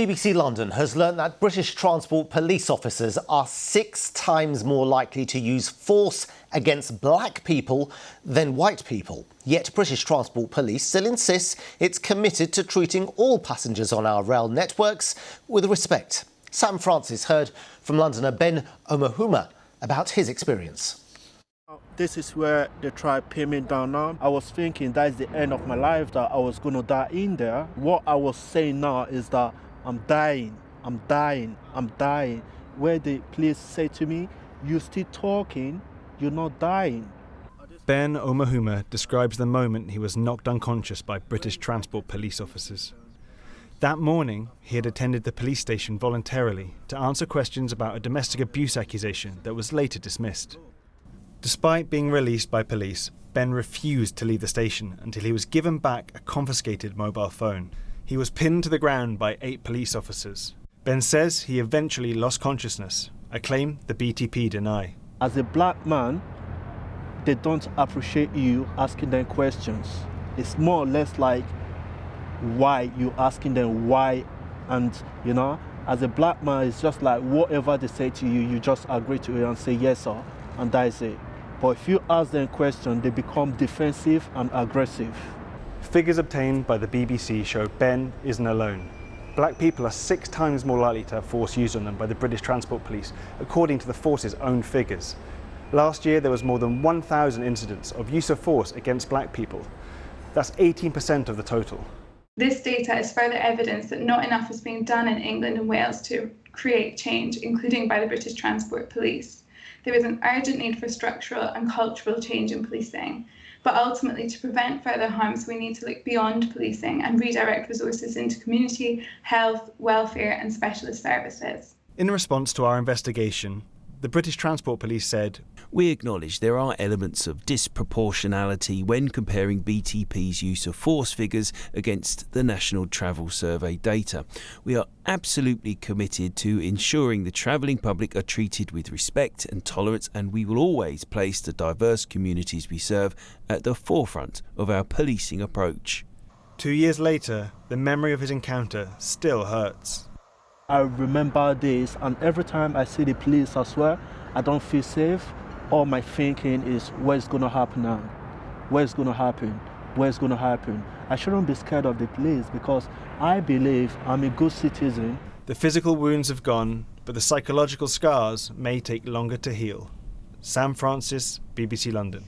BBC London has learnt that British Transport police officers are 6 times more likely to use force against black people than white people. Yet British Transport Police still insists it's committed to treating all passengers on our rail networks with respect. Sam Francis heard from Londoner Ben Omohuma about his experience. This is where they try to pin me down now. I was thinking that's the end of my life, that I was going to die in there. What I was saying now is that I'm dying. Where the police say to me, you're still talking, you're not dying. Ben Omohuma describes the moment he was knocked unconscious by British Transport Police officers. That morning, he had attended the police station voluntarily to answer questions about a domestic abuse accusation that was later dismissed. Despite being released by police, Ben refused to leave the station until he was given back a confiscated mobile phone. He was pinned to the ground by 8 police officers. Ben says he eventually lost consciousness, a claim the BTP deny. As a black man, they don't appreciate you asking them questions. It's more or less like why you asking them why, and as a black man, it's just like whatever they say to you, you just agree to it and say yes sir, and that is it. But if you ask them questions, they become defensive and aggressive. Figures obtained by the BBC show Ben isn't alone. Black people are 6 times more likely to have force used on them by the British Transport Police, according to the force's own figures. Last year, there was more than 1,000 incidents of use of force against black people. That's 18% of the total. This data is further evidence that not enough is being done in England and Wales to create change, including by the British Transport Police. There is an urgent need for structural and cultural change in policing. But ultimately, to prevent further harms, we need to look beyond policing and redirect resources into community, health, welfare and specialist services. In response to our investigation, the British Transport Police said, "We acknowledge there are elements of disproportionality when comparing BTP's use of force figures against the National Travel Survey data. We are absolutely committed to ensuring the travelling public are treated with respect and tolerance, and we will always place the diverse communities we serve at the forefront of our policing approach." 2 years later, the memory of his encounter still hurts. I remember this, and every time I see the police as well, I don't feel safe. All my thinking is, what's going to happen now? What's going to happen? What's going to happen? I shouldn't be scared of the police because I believe I'm a good citizen. The physical wounds have gone, but the psychological scars may take longer to heal. Sam Francis, BBC London.